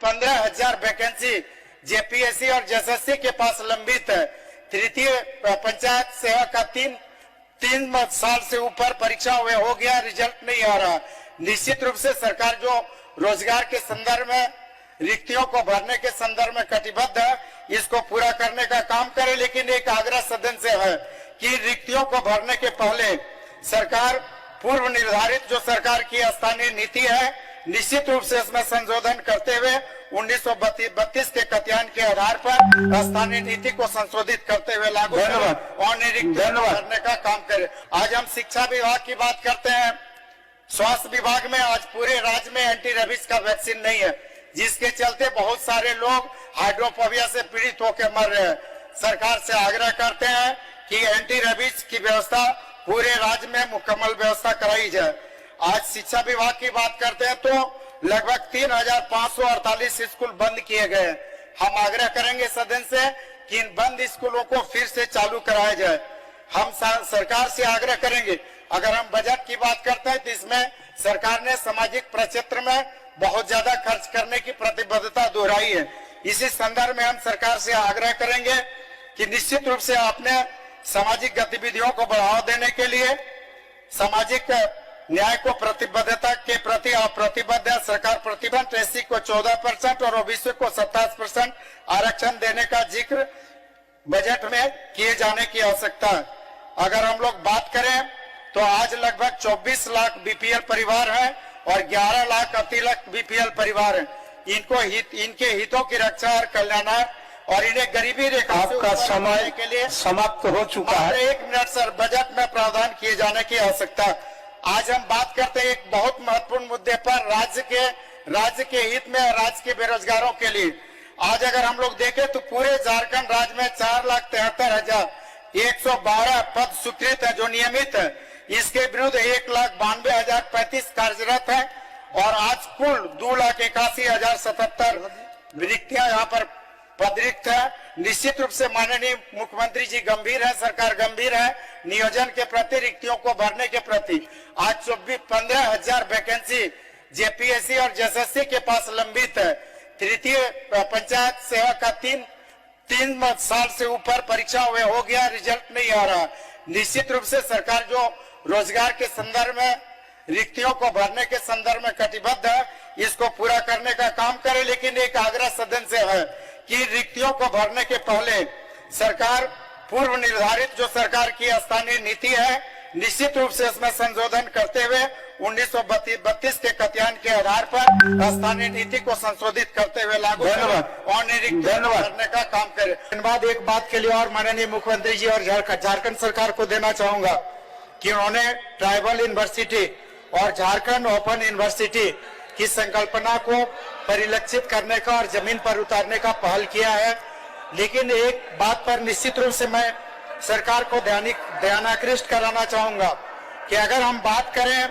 15,000 vacancy JPSC और JSSC के पास लंबित है। तृतीय पंचायत सेवा का तीन साल से ऊपर परीक्षा हुए हो गया, रिजल्ट नहीं आ रहा। निश्चित रूप से सरकार जो रोजगार के संदर्भ में रिक्तियों को भरने के संदर्भ में कटिबद्ध है, इसको पूरा करने का काम करे। लेकिन एक आग्रह सदन से है कि रिक्तियों को भरने के पहले सरकार पूर्व निर्धारित जो सरकार की स्थानीय नीति है, निश्चित रूप से इसमें संशोधन करते हुए 1932 के कत्यायन के आधार पर स्थानीय नीति को संशोधित करते हुए लागू और निरीक्षण करने का काम करे। आज हम शिक्षा विभाग की बात करते हैं। स्वास्थ्य विभाग में आज पूरे राज्य में एंटी रेबीज का वैक्सीन नहीं है, जिसके चलते बहुत सारे लोग हाइड्रोफोबिया से पीड़ित होकर मर रहे हैं। सरकार से आग्रह करते हैं कि एंटी रेबीज की व्यवस्था पूरे राज्य में मुकम्मल व्यवस्था कराई जाए। आज शिक्षा विभाग की बात करते हैं तो लगभग 3,548 स्कूल बंद किए गए। हम आग्रह करेंगे सदन से कि इन बंद स्कूलों को फिर से चालू कराया जाए। हम सरकार से आग्रह करेंगे, अगर हम बजट की बात करते हैं तो इसमें सरकार ने सामाजिक प्रक्षेत्र में बहुत ज्यादा खर्च करने की प्रतिबद्धता दोहराई है। इसी संदर्भ में हम सरकार से आग्रह करेंगे कि निश्चित रूप से आपने सामाजिक गतिविधियों को बढ़ावा देने के लिए सामाजिक न्याय को प्रतिबद्धता के प्रति आप प्रतिबद्ध है। सरकार प्रतिबद्ध एससी को 14% और ओबीसी को 27% आरक्षण देने का जिक्र बजट में किए जाने की आवश्यकता है। अगर हम लोग बात करें तो आज लगभग 24 लाख बीपीएल परिवार हैं और 11 लाख अतिलक बीपीएल परिवार हैं। इनके हितों की रक्षा और कल्याणार्थ और इन्हें गरीबी रेखा से ऊपर समय के लिए समाप्त हो चुका है। 1 मिनट सर, बजट में प्रावधान किए जाने की आवश्यकता। आज हम बात करते हैं एक बहुत महत्वपूर्ण मुद्दे पर, राज्य के हित में, राज्य के बेरोजगारों के लिए। आज अगर हम लोग देखें तो पूरे झारखंड राज्य में 4,73,112 पद स्वीकृत है जो नियमित है। इसके विरुद्ध 1,92,035 कार्यरत है और आज कुल 2,81,077 रिक्तियां यहाँ पर पदरिक्त है। निश्चित रूप से माननीय मुख्यमंत्री जी गंभीर है, सरकार गंभीर है नियोजन के प्रति, रिक्तियों को भरने के प्रति। आज 15,000 वैकेंसी जेपीएससी और जेएसएससी के पास लंबित है। तृतीय पंचायत सेवा का तीन साल से ऊपर परीक्षा हुए हो गया, रिजल्ट नहीं आ रहा। निश्चित रूप से सरकार जो रोजगार के संदर्भ में रिक्तियों को भरने के संदर्भ में कटिबद्ध है, इसको पूरा करने का काम करे। लेकिन एक आग्रह सदन से है कि रिक्तियों को भरने के पहले सरकार पूर्व निर्धारित जो सरकार की स्थानीय नीति है, निश्चित रूप से इसमें संशोधन करते हुए 1932 के कत्यायन के आधार पर स्थानीय नीति को संशोधित करते हुए लागू और निरीक्षण करने का काम करे। धन्यवाद। एक बात के लिए और माननीय मुख्यमंत्री जी और झारखंड सरकार को देना चाहूंगा कि उन्होंने ट्राइबल यूनिवर्सिटी और झारखंड ओपन यूनिवर्सिटी की संकल्पना को परिलक्षित करने का और जमीन पर उतारने का पहल किया है। लेकिन एक बात पर निश्चित रूप से मैं सरकार को ध्यानाकृष्ट कराना चाहूंगा कि अगर हम बात करें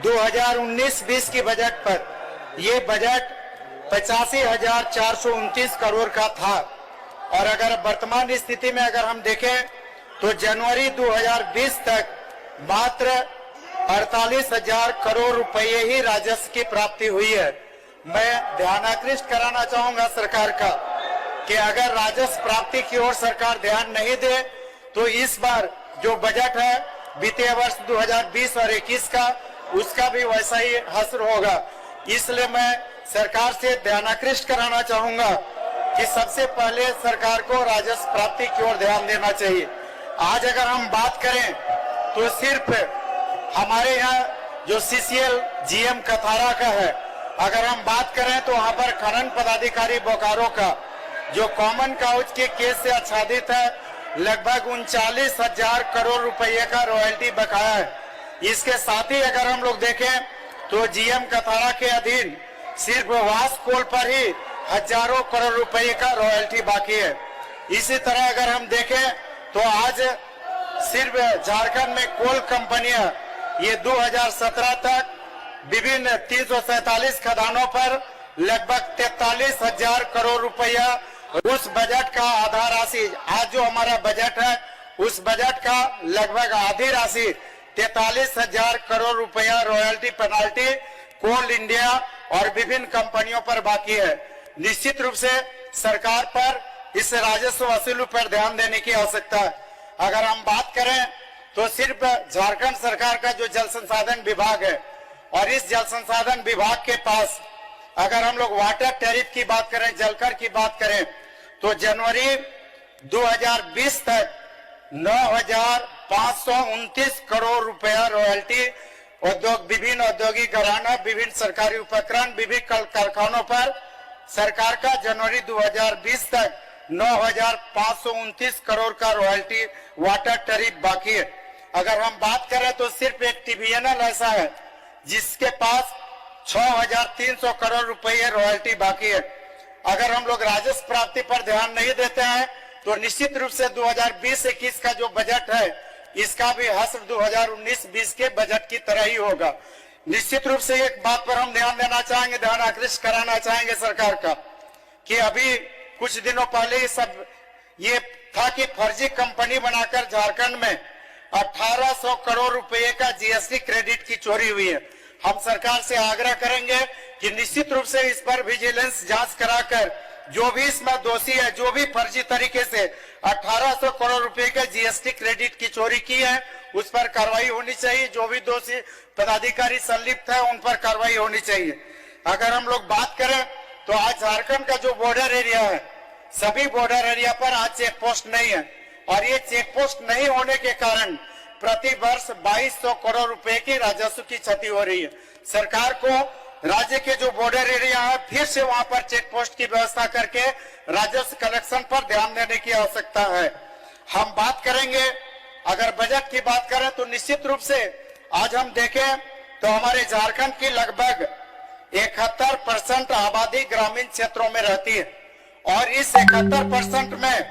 2019-20 की बजट पर, ये बजट 85,429 करोड़ का था और अगर वर्तमान स्थिति में अगर हम देखें तो जनवरी 2020 तक मात्र 48,000 करोड़ रुपए ही राजस्व की प्राप्ति हुई है। मैं ध्यानाकृष्ट कराना चाहूंगा सरकार का कि अगर राजस्व प्राप्ति की ओर सरकार ध्यान नहीं दे तो इस बार जो बजट है वित्तीय वर्ष 2020 और 21 का, उसका भी वैसा ही हश्र होगा। इसलिए मैं सरकार से ध्यानाकृष्ट कराना चाहूंगा कि सबसे पहले सरकार को राजस्व प्राप्ति की ओर ध्यान देना चाहिए। आज अगर हम बात करें तो सिर्फ हमारे यहाँ जो सीसीएल जीएम कथारा का है, अगर हम बात करें तो वहाँ पर खनन पदाधिकारी बोकारो का जो कॉमन काउच के केस से आच्छादित है, लगभग 39,000 करोड़ रुपए का रॉयल्टी बकाया है। इसके साथ ही अगर हम लोग देखें तो जीएम कथारा के अधीन सिर्फ वास्कोल पर ही हजारों करोड़ रुपए का रॉयल्टी बाकी है। इसी तरह अगर हम देखें तो आज सिर्फ झारखंड में कोल कंपनियां ये 2017 तक विभिन्न 347 खदानों पर लगभग 43,000 करोड़ रुपया उस बजट का आधा राशि, आज जो हमारा बजट है उस बजट का लगभग आधी राशि 43,000 करोड़ रुपया रॉयल्टी पेनाल्टी कोल इंडिया और विभिन्न कंपनियों पर बाकी है। निश्चित रूप से सरकार पर इस राजस्व वसूली पर ध्यान देने की आवश्यकता है। अगर हम बात करें तो सिर्फ झारखंड सरकार का जो जल संसाधन विभाग है, और इस जल संसाधन विभाग के पास अगर हम लोग वाटर टैरिफ की बात करें, जलकर की बात करें, तो जनवरी 2020 तक 9,529 करोड़ रुपया रॉयल्टी विभिन्न औद्योगिक घराना, विभिन्न सरकारी उपक्रम, विभिन्न कारखानों पर सरकार का जनवरी 2020 तक 9,529 करोड़ का रॉयल्टी वाटर टैरिफ बाकी है। अगर हम बात करें तो सिर्फ एक TBNL ऐसा है जिसके पास 6,300 करोड़ रुपये रॉयल्टी बाकी है। अगर हम लोग राजस्व प्राप्ति पर ध्यान नहीं देते हैं तो निश्चित रूप से 2020-21 का जो बजट है इसका भी हश्र 2019-20 के बजट की तरह ही होगा। निश्चित रूप से एक बात पर हम ध्यान देना चाहेंगे, ध्यान आकृष्ट कराना चाहेंगे सरकार का, कि अभी कुछ दिनों पहले ही सब ये था कि फर्जी कंपनी बनाकर झारखंड में 1800 करोड़ रुपए का GST क्रेडिट की चोरी हुई है। हम सरकार से आग्रह करेंगे कि निश्चित रूप से इस पर विजिलेंस जांच कराकर जो भी इसमें दोषी है, जो भी फर्जी तरीके से 1800 करोड़ रुपए के GST क्रेडिट की चोरी की है, उस पर कार्रवाई होनी चाहिए। जो भी दोषी पदाधिकारी संलिप्त है उन पर कार्रवाई होनी चाहिए। अगर हम लोग बात करें तो आज झारखंड का जो बॉर्डर एरिया है, सभी बॉर्डर एरिया पर आज चेक पोस्ट नहीं है, और ये चेक पोस्ट नहीं होने के कारण प्रति वर्ष 2200 करोड़ रुपए की राजस्व की क्षति हो रही है। सरकार को राज्य के जो बॉर्डर एरिया है फिर से वहां पर चेक पोस्ट की व्यवस्था करके राजस्व कलेक्शन पर ध्यान देने की आवश्यकता है। हम बात करेंगे, अगर बजट की बात करें तो निश्चित रूप से आज हम देखें तो हमारे झारखंड की लगभग 71% आबादी ग्रामीण क्षेत्रों में रहती है, और इस 71% में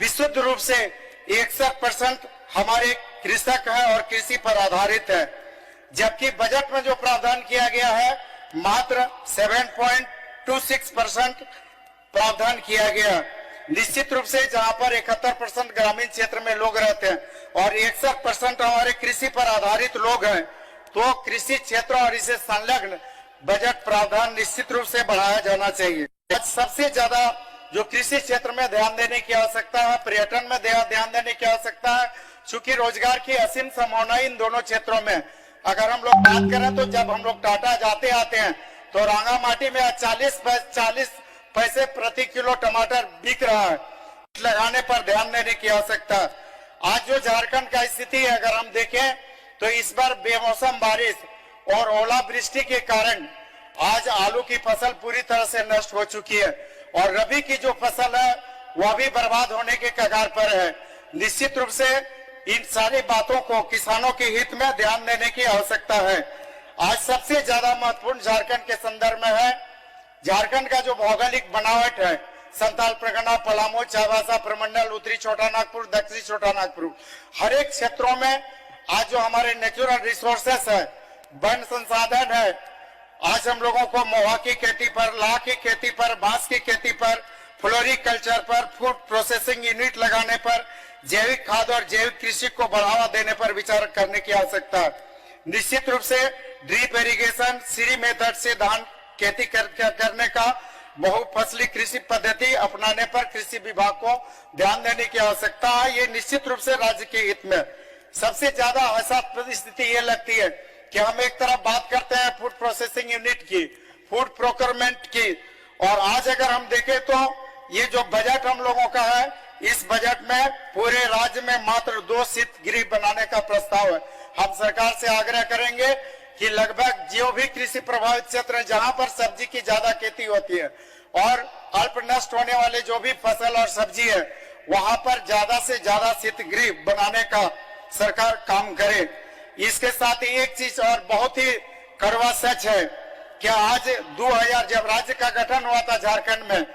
विशुद्ध रूप से 61% हमारे कृषक है और कृषि पर आधारित है। जबकि बजट में जो प्रावधान किया गया है मात्र 7.26% प्रावधान किया गया। निश्चित रूप से जहां पर 71% ग्रामीण क्षेत्र में लोग रहते हैं और 61% हमारे कृषि पर आधारित लोग हैं, तो कृषि क्षेत्र और इसे संलग्न बजट प्रावधान निश्चित रूप से बढ़ाया जाना चाहिए। सबसे ज्यादा जो कृषि क्षेत्र में ध्यान देने की आवश्यकता है, पर्यटन में ध्यान देने की आवश्यकता है, चूंकि रोजगार की असीम संभावना इन दोनों क्षेत्रों में। अगर हम लोग बात करें तो जब हम लोग टाटा जाते आते हैं तो रांगामाटी में 40 पैसे प्रति किलो टमाटर बिक रहा है। लगाने पर ध्यान देने की आवश्यकता है। आज जो झारखंड का स्थिति है अगर हम देखें तो इस बार बेमौसम बारिश और ओलावृष्टि के कारण आज आलू की फसल पूरी तरह से नष्ट हो चुकी है, और रबी की जो फसल है वह भी बर्बाद होने के कगार पर है। निश्चित रूप से इन सारी बातों को किसानों के हित में ध्यान देने की आवश्यकता है। आज सबसे ज्यादा महत्वपूर्ण झारखंड के संदर्भ में है झारखंड का जो भौगोलिक बनावट है, संताल परगना, पलामू, चाईबासा प्रमंडल, उत्तरी छोटा नागपुर, दक्षिणी छोटा नागपुर, हर एक क्षेत्रों में आज जो हमारे नेचुरल रिसोर्सेस है, वन संसाधन है, आज हम लोगों को मोहा की खेती पर, लाह की खेती पर, बांस की खेती पर, फ्लोरिकल्चर पर, फूड प्रोसेसिंग यूनिट लगाने पर, जैविक खाद और जैविक कृषि को बढ़ावा देने पर विचार करने की आवश्यकता है। निश्चित रूप से ड्रिप इरिगेशन, सीरी मेथड से धान खेती करने का बहुफसली कृषि पद्धति अपनाने पर कृषि विभाग को ध्यान देने की आवश्यकता है। ये निश्चित रूप से राज्य के हित में। सबसे ज्यादा ऐसा परिस्थिति ये लगती है कि हम एक तरफ बात करते हैं फूड प्रोसेसिंग यूनिट की, फूड प्रोक्योरमेंट की, और आज अगर हम देखें तो ये जो बजट हम लोगों का है, इस बजट में पूरे राज्य में मात्र 2 शीत गृह बनाने का प्रस्ताव है। हम सरकार से आग्रह करेंगे कि लगभग जो भी कृषि प्रभावित क्षेत्र है, जहां पर सब्जी की ज्यादा खेती होती है और अल्प नष्ट होने वाले जो भी फसल और सब्जी है, वहां पर ज्यादा से ज्यादा शीत गृह बनाने का सरकार काम करे। इसके साथ ही एक चीज और बहुत ही कड़वा सच है कि आज 2000 जब राज्य का गठन हुआ था झारखंड में,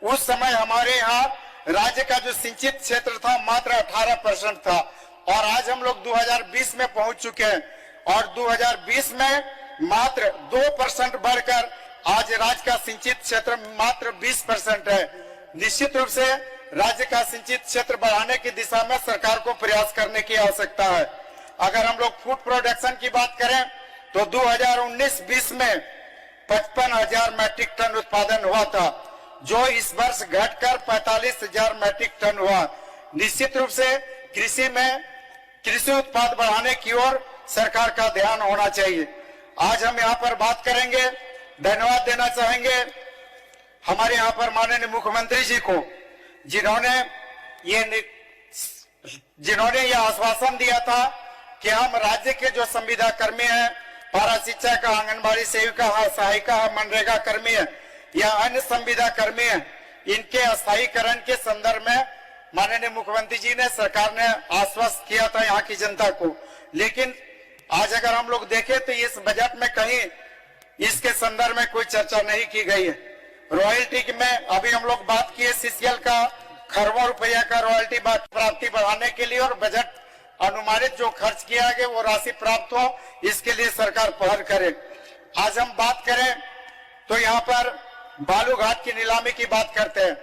उस समय हमारे यहाँ राज्य का जो सिंचित क्षेत्र था मात्र 18% था, और आज हम लोग 2020 में पहुंच चुके हैं, और 2020 में मात्र 2% बढ़कर आज राज्य का सिंचित क्षेत्र मात्र 20% है। निश्चित रूप से राज्य का सिंचित क्षेत्र बढ़ाने की दिशा में सरकार को प्रयास करने की आवश्यकता है। अगर हम लोग फूड प्रोडक्शन की बात करें तो 2019-20 में 55,000 मैट्रिक टन उत्पादन हुआ था, जो इस वर्ष घटकर 45,000 मैट्रिक टन हुआ। निश्चित रूप से कृषि में कृषि उत्पाद बढ़ाने की ओर सरकार का ध्यान होना चाहिए। आज हम यहाँ पर बात करेंगे, धन्यवाद देना चाहेंगे हमारे यहाँ पर माननीय मुख्यमंत्री जी को, जिन्होंने ये आश्वासन दिया था कि हम राज्य के जो संविदा कर्मी हैं, पारा शिक्षा का, आंगनबाड़ी सेविका है, सहायिका है, मनरेगा कर्मी है या अन्य संविदा कर्मी है, इनके स्थायीकरण के संदर्भ में माननीय मुख्यमंत्री जी ने, सरकार ने आश्वस्त किया था यहाँ की जनता को। लेकिन आज अगर हम लोग देखें तो इस बजट में कहीं इसके संदर्भ में कोई चर्चा नहीं की गई है। रॉयल्टी में अभी हम लोग बात किए, सीसीएल का खरबों रुपया का रॉयल्टी प्राप्ति बढ़ाने के लिए और बजट अनुमानित जो खर्च किया गया वो राशि प्राप्त हो, इसके लिए सरकार पहल करे। आज हम बात करें तो यहाँ पर बालू घाट की नीलामी की बात करते हैं,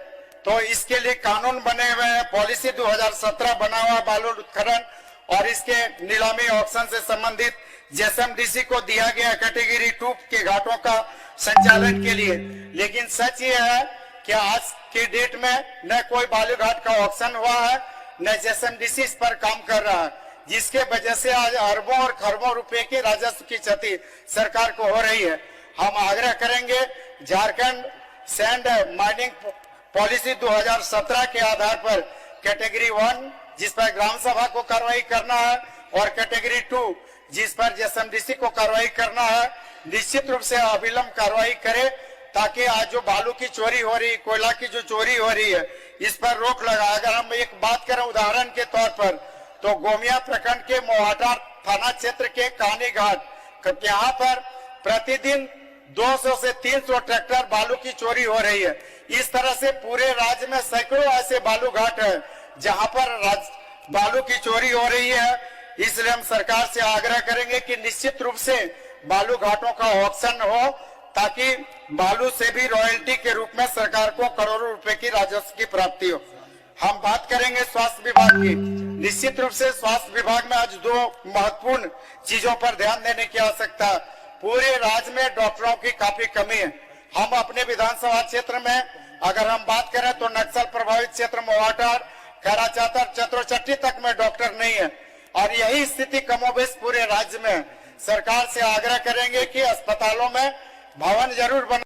तो इसके लिए कानून बने हुए हैं, पॉलिसी 2017 बना हुआ बालू उत्खनन और इसके नीलामी ऑक्शन से संबंधित जेएसएमडीसी को दिया गया कैटेगरी 2 के घाटों का संचालन के लिए। लेकिन सच ये है कि आज के डेट में न कोई बालू घाट का ऑक्शन हुआ है, न जेएसएमडीसी इस पर काम कर रहा है, जिसके वजह से आज अरबों और खरबों रुपए की राजस्व की क्षति सरकार को हो रही है। हम आग्रह करेंगे झारखंड सैंड माइनिंग पॉलिसी 2017 के आधार पर कैटेगरी 1 जिस पर ग्राम सभा को कार्रवाई करना है और कैटेगरी 2 जिस पर जेएसएमडीसी को कार्रवाई करना है, निश्चित रूप से अविलंब कार्रवाई करे, ताकि आज जो बालू की चोरी हो रही, कोयला की जो चोरी हो रही है, इस पर रोक लगा। अगर हम एक बात करें उदाहरण के तौर पर, तो गोमिया प्रखंड के मोहाटा थाना क्षेत्र के कहानी घाट, यहाँ पर प्रतिदिन 200 से 300 ट्रैक्टर बालू की चोरी हो रही है। इस तरह से पूरे राज्य में सैकड़ों ऐसे बालू घाट है जहां पर बालू की चोरी हो रही है। इसलिए हम सरकार से आग्रह करेंगे कि निश्चित रूप से बालू घाटों का ऑक्शन हो, ताकि बालू से भी रॉयल्टी के रूप में सरकार को करोड़ों रुपए की राजस्व की प्राप्ति हो। हम बात करेंगे स्वास्थ्य विभाग की। निश्चित रूप से स्वास्थ्य विभाग में आज 2 महत्वपूर्ण चीजों पर ध्यान देने की आवश्यकता है। पूरे राज्य में डॉक्टरों की काफी कमी है। हम अपने विधानसभा क्षेत्र में अगर हम बात करें तो नक्सल प्रभावित क्षेत्र मोहाटा, खैरा चातर, चतुरचट्टी तक में डॉक्टर नहीं है और यही स्थिति कमोबेश पूरे राज्य में। सरकार से आग्रह